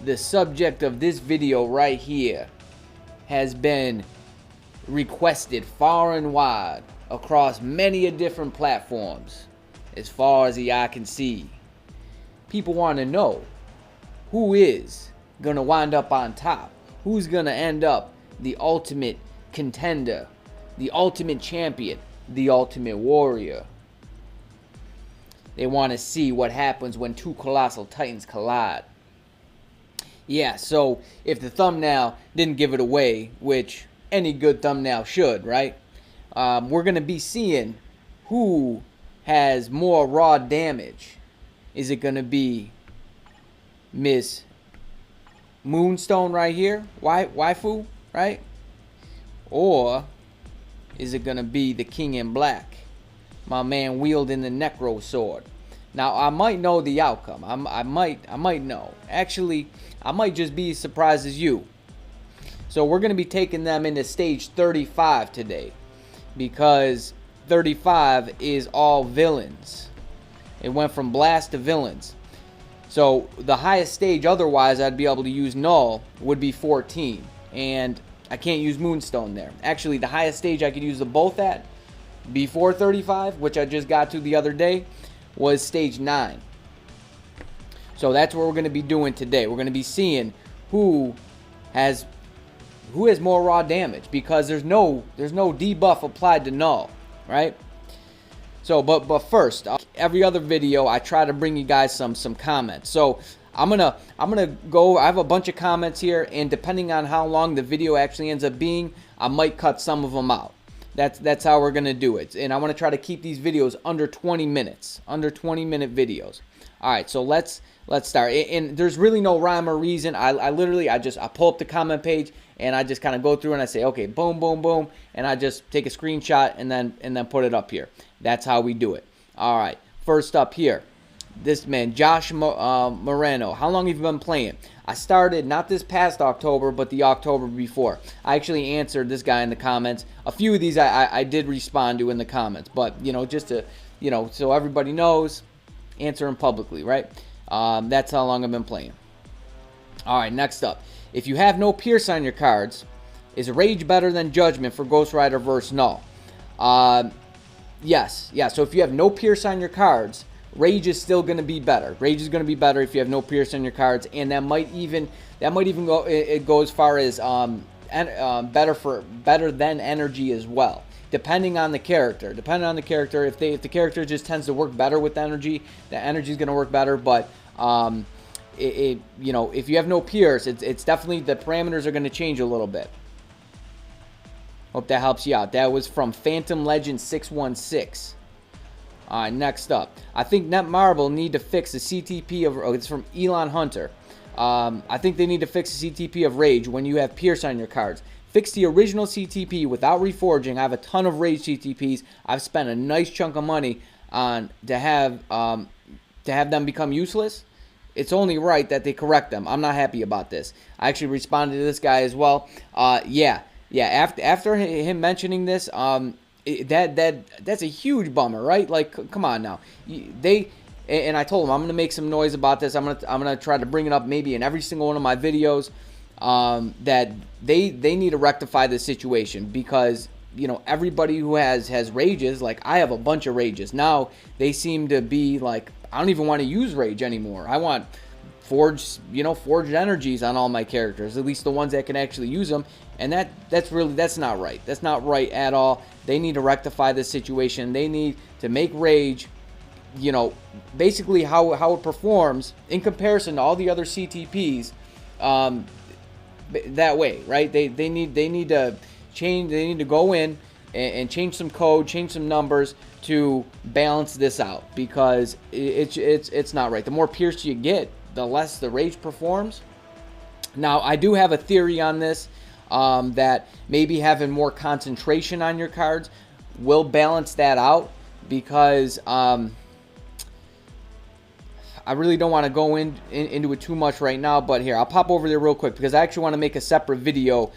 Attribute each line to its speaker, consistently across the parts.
Speaker 1: the subject of this video right here has been requested far and wide across many different platforms as far as the eye can see. People want to know who is going to wind up on top, who's going to end up the ultimate contender, the ultimate champion, the ultimate warrior. They want to see what happens when two colossal titans collide. Yeah, so if the thumbnail didn't give it away, which any good thumbnail should, right? We're going to be seeing who has more raw damage. Is it going to be Miss Moonstone right here, waifu, right? Or is it going to be the King in Black, my man wielding the Necro Sword? Now, I might know the outcome. I might know. Actually, I might just be as surprised as you. So we're going to be taking them into stage 35 today, because 35 is all villains. It went from blast to villains. So the highest stage otherwise I'd be able to use Null would be 14. And I can't use Moonstone there. Actually, the highest stage I could use them both at before 35, which I just got to the other day, was stage 9. So that's what we're going to be doing today. We're going to be seeing who has more raw damage, because there's no debuff applied to Null, right? So but first, every other video I try to bring you guys some comments. So I'm gonna go. I have a bunch of comments here, and depending on how long the video actually ends up being, I might cut some of them out. That's how we're gonna do it. And I want to try to keep these videos under 20 minutes, under 20-minute videos. All right, so let's start. And there's really no rhyme or reason. I literally pull up the comment page and I just kind of go through and I say, okay, boom, boom, boom, and I just take a screenshot and then put it up here. That's how we do it. All right, first up here, this man Josh Moreno. How long have you been playing? I started not this past October, but the October before. I actually answered this guy in the comments. A few of these I did respond to in the comments, but just to so everybody knows, answer them publicly, right? That's how long I've been playing. All right, next up, if you have no Pierce on your cards, is Rage better than Judgment for Ghost Rider vs. Null? Yes. So if you have no Pierce on your cards, Rage is still going to be better. Rage is going to be better if you have no Pierce on your cards, and that might even go as far as better than Energy as well. Depending on the character. If the character just tends to work better with Energy, the Energy is going to work better. But if you have no Pierce, it's definitely, the parameters are going to change a little bit. Hope that helps you out. That was from Phantom Legend 616. All right, next up, I think Netmarble need to fix the CTP of. Oh, it's from Elon Hunter. I think they need to fix the CTP of Rage when you have Pierce on your cards. Fix the original CTP without reforging. I have a ton of Rage CTPs. I've spent a nice chunk of money on to have them become useless. It's only right that they correct them. I'm not happy about this. I actually responded to this guy as well. Yeah. After him mentioning this, that's a huge bummer, right? Like, come on now. And I told him I'm gonna make some noise about this. I'm gonna try to bring it up maybe in every single one of my videos. That they need to rectify this situation, because everybody who has rages, like I have a bunch of rages now, they seem to be like, I don't even want to use rage anymore. I want forged energies on all my characters, at least the ones that can actually use them, and that's not right. That's not right at all. They need to rectify this situation. They need to make rage, basically how it performs in comparison to all the other CTPs. That way, right? They need to change. They need to go in and change some code, change some numbers to balance this out, because it's not right. The more Pierce you get, the less the rage performs. Now, I do have a theory on this, that maybe having more concentration on your cards will balance that out, because I really don't want to go into it too much right now, but here, I'll pop over there real quick, because I actually want to make a separate video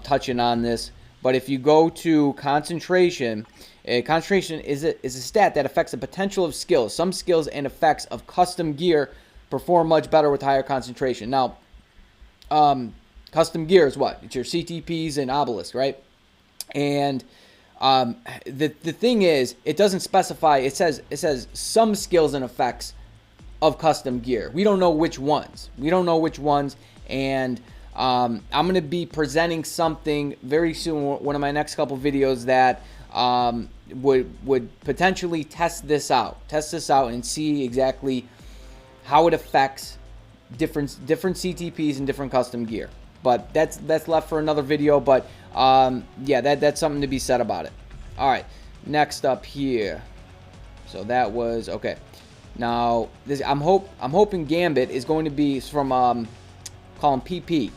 Speaker 1: touching on this. But if you go to concentration, concentration is a stat that affects the potential of skills. Some skills and effects of custom gear perform much better with higher concentration. Now, custom gear is what? It's your CTPs and obelisk, right? And the thing is, it doesn't specify. It says some skills and effects of custom gear. We don't know which ones. And I'm going to be presenting something very soon, one of my next couple videos, that would potentially test this out and see exactly how it affects different CTPs and different custom gear. But that's left for another video. But yeah, that's something to be said about it. All right, next up here. So that was okay. Now this, I'm hoping Gambit is going to be from call him PP.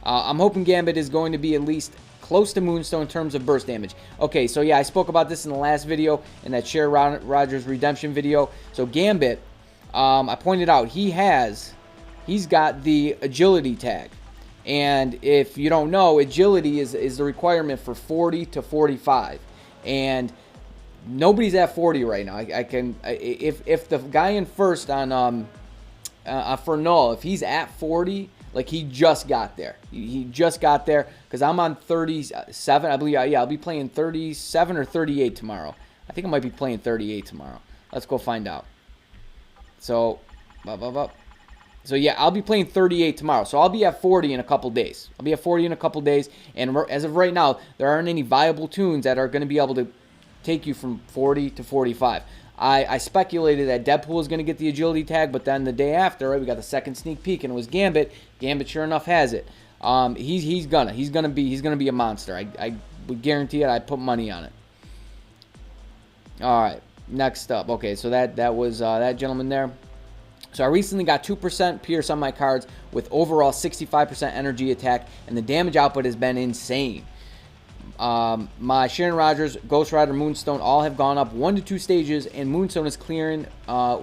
Speaker 1: I'm hoping Gambit is going to be at least close to Moonstone in terms of burst damage. Okay, so yeah, I spoke about this in the last video, in that Sharon Rogers redemption video. So Gambit, I pointed out he's got the agility tag. And if you don't know, agility is the requirement for 40 to 45. And nobody's at 40 right now. If the guy in first on for Null, if he's at 40, like he just got there. He just got there, because I'm on 37. I believe, yeah, I'll be playing 37 or 38 tomorrow. I think I might be playing 38 tomorrow. Let's go find out. So, So yeah, I'll be playing 38 tomorrow. So I'll be at 40 in a couple days. And as of right now, there aren't any viable tunes that are going to be able to take you from 40 to 45. I speculated that Deadpool was going to get the agility tag, but then the day after, right, we got the second sneak peek, and it was Gambit. Gambit, sure enough, has it. He's gonna be a monster. I would guarantee it. I'd put money on it. All right, next up. Okay, so that was that gentleman there. So I recently got 2% Pierce on my cards with overall 65% energy attack, and the damage output has been insane. My Sharon Rogers, Ghost Rider, Moonstone all have gone up 1 to 2 stages, and Moonstone is clearing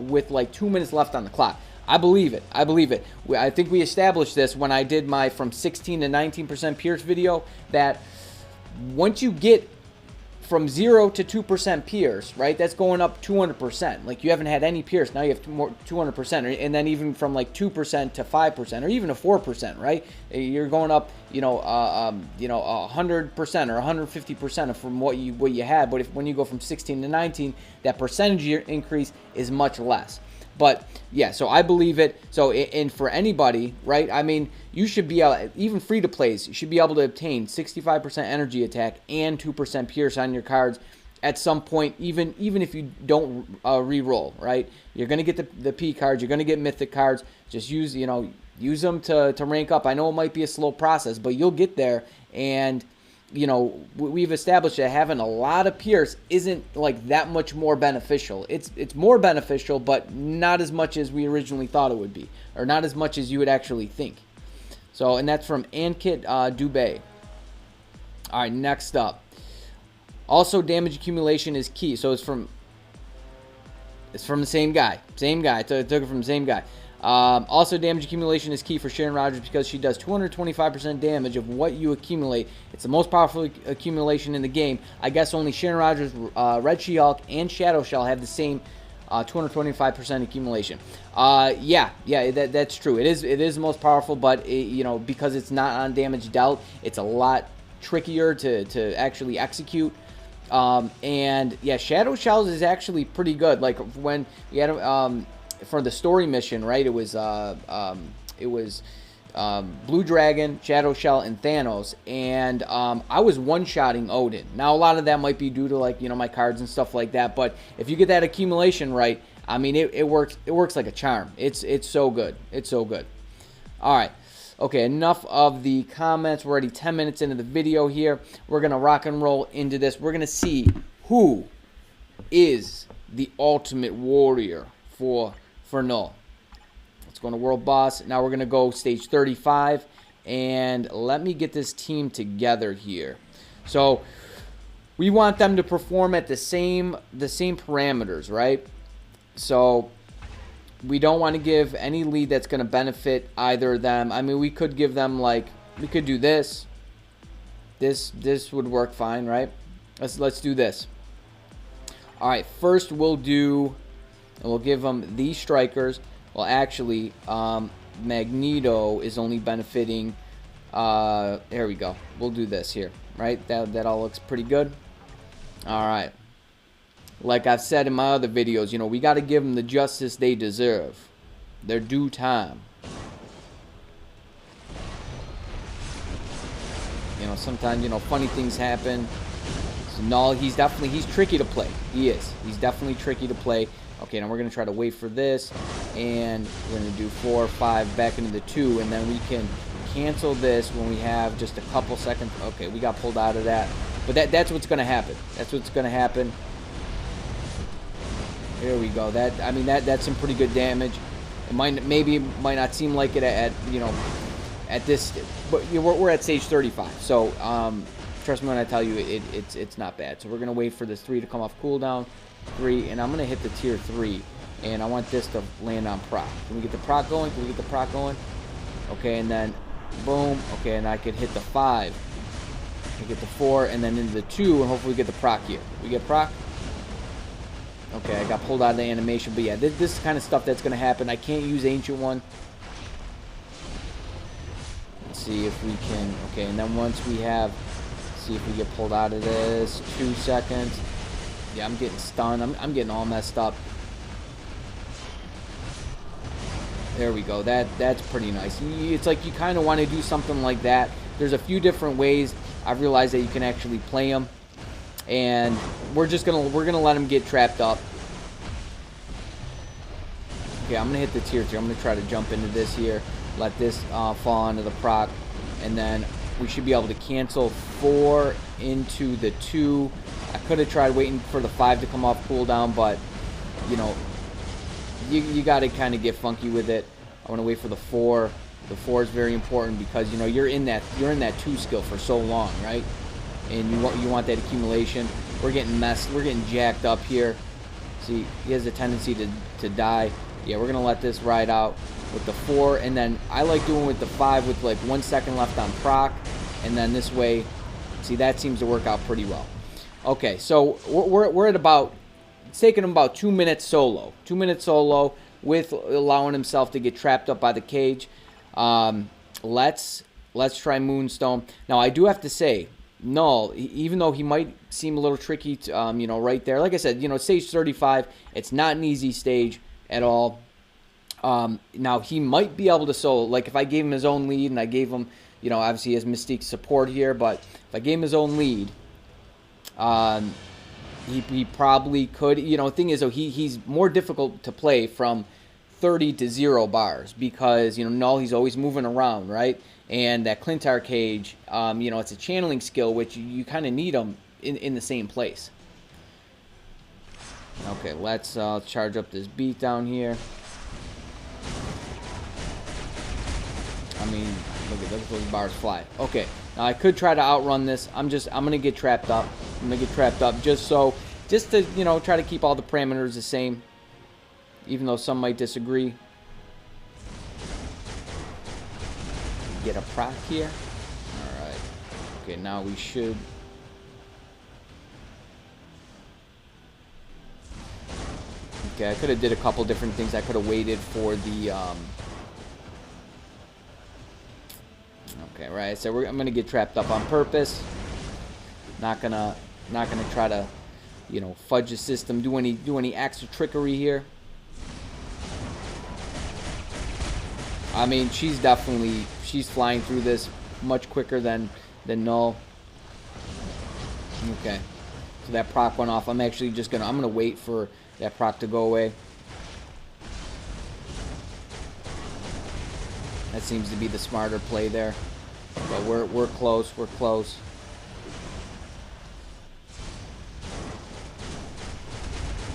Speaker 1: with like 2 minutes left on the clock. I believe it. I think we established this when I did my from 16 to 19% Pierce video, that once you get from 0 to 2% Pierce, right, that's going up 200%. Like, you haven't had any Pierce, now you have more 200%, and then even from like 2% to 5%, or even a 4%, right, you're going up, 100% or 150% from what you had. But when you go from 16 to 19, that percentage increase is much less. But yeah, so I believe it. So, and for anybody, right, I mean, you should be able, even free to plays, you should be able to obtain 65% energy attack and 2% Pierce on your cards at some point, even if you don't re-roll, right? You're going to get the P cards, you're going to get mythic cards. Just use them to rank up. I know it might be a slow process, but you'll get there. And we've established that having a lot of Pierce isn't like that much more beneficial. It's more beneficial, but not as much as we originally thought it would be, or not as much as you would actually think. So, and that's from Ankit Dubey. All right, next up. Also, damage accumulation is key. So it's from the same guy. I took it from the same guy. Also, damage accumulation is key for Sharon Rogers because she does 225% damage of what you accumulate. It's the most powerful accumulation in the game. I guess only Sharon Rogers, Red She-Hulk, and Shadow Shell have the same 225% accumulation. Yeah, that's true. It is the most powerful, but because it's not on damage dealt, it's a lot trickier to actually execute. And yeah, Shadow Shells is actually pretty good. Like when you had for the story mission, right? It was Blue Dragon, Shadow Shell, and Thanos, and I was one-shotting Odin. Now a lot of that might be due to my cards and stuff like that, but if you get that accumulation right, I mean it works like a charm. It's so good. It's so good. All right. Okay, enough of the comments. We're already 10 minutes into the video here. We're gonna rock and roll into this. We're gonna see who is the ultimate warrior for Null. Let's go to World Boss. Now we're going to go stage 35. And let me get this team together here. So we want them to perform at the same parameters, right? So we don't want to give any lead that's going to benefit either of them. I mean, we could give them we could do this. This would work fine, right? Let's do this. All right, first we'll give them these strikers. Well, actually, Magneto is only benefiting. There we go. We'll do this here, right? That all looks pretty good. All right. Like I've said in my other videos, you know, we got to give them the justice they deserve. Their due time. You know, sometimes, you know, funny things happen. So Null, he's tricky to play. He is. He's definitely tricky to play. Okay, now we're going to try to wait for this. And we're going to do 4 or 5 back into the 2. And then we can cancel this when we have just a couple seconds. Okay, we got pulled out of that. But that's what's going to happen. That's what's going to happen. There we go. That's some pretty good damage. It might not seem like it at you know, at this, but we're at stage 35. So trust me when I tell you it's not bad. So we're gonna wait for this 3 to come off cooldown, 3, and I'm gonna hit the tier 3, and I want this to land on proc. Can we get the proc going? Can we get the proc going? Okay, and then boom. Okay, and I can hit the 5. I get the 4, and then into the 2, and hopefully get the proc here. We get proc. Okay, I got pulled out of the animation, but yeah, this is kind of stuff that's gonna happen. I can't use Ancient One. Let's see if we can. Okay, and then once we have, see if we get pulled out of this. 2 seconds. Yeah, I'm getting stunned. I'm getting all messed up. There we go. That's pretty nice. It's like you kind of want to do something like that. There's a few different ways I've realized that you can actually play them, and we're gonna let him get trapped up. Okay, I'm gonna hit the tier 3. I'm gonna try to jump into this here. Let this fall onto the proc, and then we should be able to cancel 4 into the 2. I could have tried waiting for the 5 to come off cooldown, but you know, you got to kind of get funky with it. I want to wait for the 4. The 4 is very important because you know you're in that 2 skill for so long, right? And you want that accumulation. We're getting messed. We're getting jacked up here. See, he has a tendency to die. Yeah, we're gonna let this ride out with the 4, and then I like doing with the 5 with like 1 second left on proc, and then this way, see, that seems to work out pretty well. Okay, so we're at about, it's taking him about 2 minutes solo. 2 minutes solo with allowing himself to get trapped up by the cage. Let's try Moonstone. Now I do have to say, Null, even though he might seem a little tricky to, you know, right there, like I said, you know, stage 35, it's not an easy stage at all. Now he might be able to solo, like if I gave him his own lead and I gave him, you know, obviously he has Mystique support here, but if I gave him his own lead, he probably could. You know, the thing is though, he's more difficult to play from 30 to 0 bars because, you know, Null, he's always moving around, right? And that Clintar cage, you know, it's a channeling skill, which you kind of need them in the same place. Okay, let's charge up this beat down here. I mean, look at those bars fly. Okay, now I could try to outrun this. I'm gonna get trapped up. I'm gonna get trapped up just to, you know, try to keep all the parameters the same, even though some might disagree. Get a proc here. All right. Okay, now we should. Okay, I could have did a couple different things. I could have waited for the. Okay, right. So I'm gonna get trapped up on purpose. Not gonna try to, you know, fudge the system. Do any acts of trickery here. I mean, she's flying through this much quicker than Null. Okay, so that proc went off. I'm gonna wait for that proc to go away. That seems to be the smarter play there. But we're close. We're close.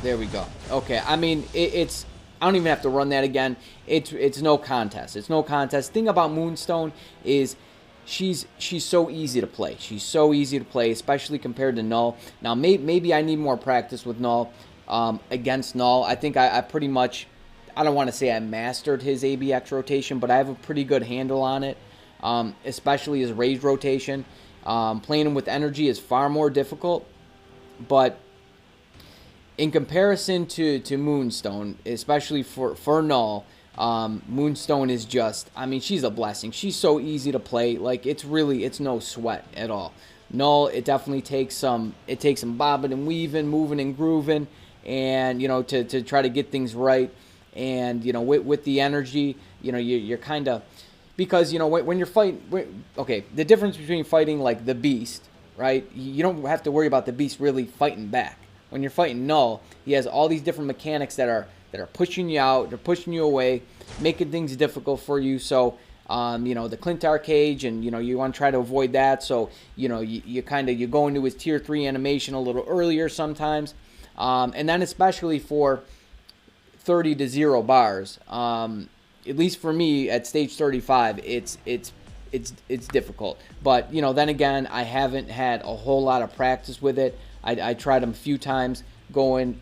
Speaker 1: There we go. Okay, I mean it's. I don't even have to run that again. It's no contest. It's no contest. Thing about Moonstone is she's so easy to play. She's so easy to play, especially compared to Null. Now maybe I need more practice with Null against Null. I think I pretty much, I don't want to say I mastered his ABX rotation, but I have a pretty good handle on it, especially his rage rotation. Playing him with energy is far more difficult, but in comparison to Moonstone, especially for Null, Moonstone is just, I mean, she's a blessing. She's so easy to play. Like, it's no sweat at all. Null, it definitely takes some bobbing and weaving, moving and grooving, and, you know, to try to get things right. And, you know, with the energy, you know, you're kind of, because, you know, when you're fighting, okay, the difference between fighting like the Beast, right? You don't have to worry about the Beast really fighting back. When you're fighting Null, he has all these different mechanics that are pushing you out, they're pushing you away, making things difficult for you. So, you know, the Clintar cage, and, you know, you want to try to avoid that. So, you know, you go into his tier 3 animation a little earlier sometimes. And then especially for 30 to 0 bars, at least for me at stage 35, it's difficult. But, you know, then again, I haven't had a whole lot of practice with it. I tried them a few times going,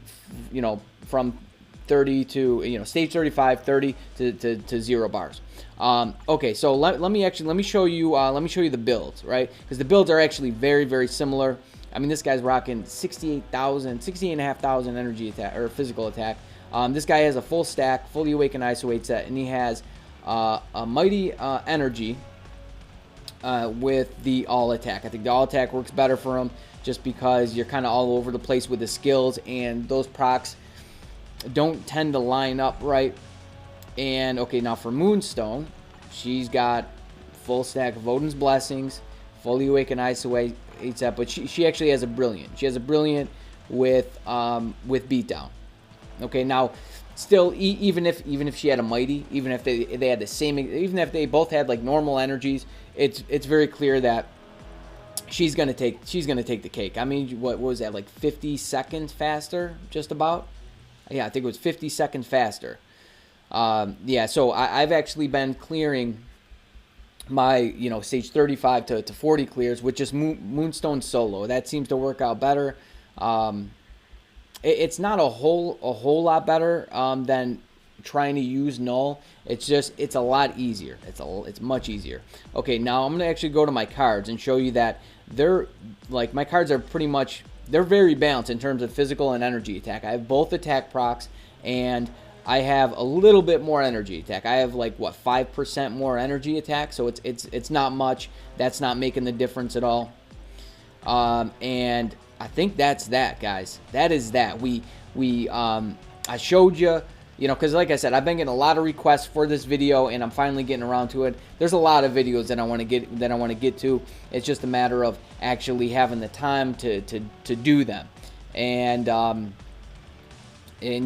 Speaker 1: you know, from 30 to, you know, stage 35, 30 to 0 bars. Okay, so let me show you the builds, right? Because the builds are actually very, very similar. I mean, this guy's rocking 68,500 energy attack, or physical attack. This guy has a full stack, fully awakened isolate set, and he has a mighty energy with the all attack. I think the all attack works better for him, just because you're kind of all over the place with the skills, and those procs don't tend to line up right. And okay, now for Moonstone, she's got full stack of Odin's Blessings, fully awakened isolate set, but she actually has a brilliant. She has a brilliant with beatdown. Okay, now still, even if she had a mighty, even if they had the same, even if they both had like normal energies, it's very clear that she's gonna take the cake. I mean, what was that, like 50 seconds faster, just about? Yeah, I think it was 50 seconds faster. Yeah, so I've actually been clearing my, you know, stage 35 to 40 clears with just Moonstone solo. That seems to work out better. It's not a whole lot better than trying to use Null. It's a lot easier. It's much easier. Okay, now I'm gonna actually go to my cards and show you that they're like, my cards are pretty much, they're very balanced in terms of physical and energy attack. I have both attack procs, and I have a little bit more energy attack. I have like, what, 5% more energy attack, so it's not much. That's not making the difference at all. And I think that's that, guys. That is that. I showed you, you know, because like I said, I've been getting a lot of requests for this video, and I'm finally getting around to it. There's a lot of videos that I want to get to. It's just a matter of actually having the time to do them. And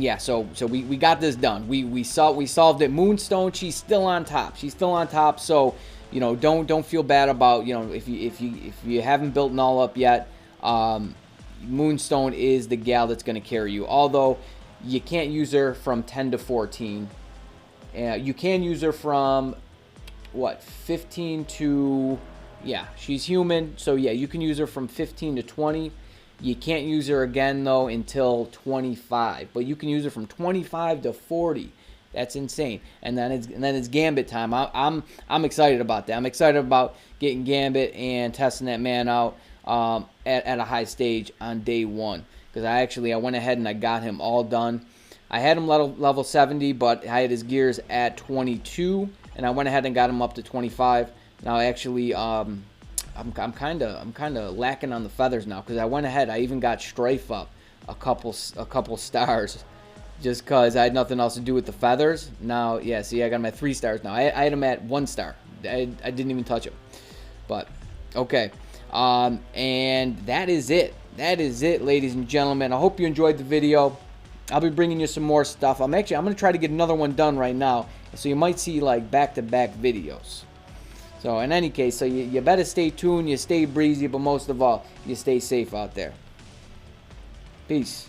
Speaker 1: yeah, so we got this done. We solved it. Moonstone, she's still on top. So, you know, don't feel bad about, you know, if you haven't built Null up yet. Moonstone is the gal that's going to carry you. Although you can't use her from 10 to 14. You can use her from, what, 15 to, yeah, she's human. So yeah, you can use her from 15 to 20. You can't use her again though until 25, but you can use her from 25 to 40. That's insane. And then it's Gambit time. I'm excited about that. I'm excited about getting Gambit and testing that man out at a high stage on day 1, because I went ahead and I got him all done. I had him level 70, but I had his gears at 22, and I went ahead and got him up to 25. Now actually, I'm kind of lacking on the feathers now, because I went ahead. I even got Strafe up a couple stars, just because I had nothing else to do with the feathers. Now, yeah, see, I got him at 3 stars now. I had him at 1 star. I didn't even touch him. But okay, and that is it. That is it, ladies and gentlemen. I hope you enjoyed the video. I'll be bringing you some more stuff. I'm going to try to get another one done right now, so you might see like back-to-back videos. So in any case, so you better stay tuned, you stay breezy, but most of all, you stay safe out there. Peace.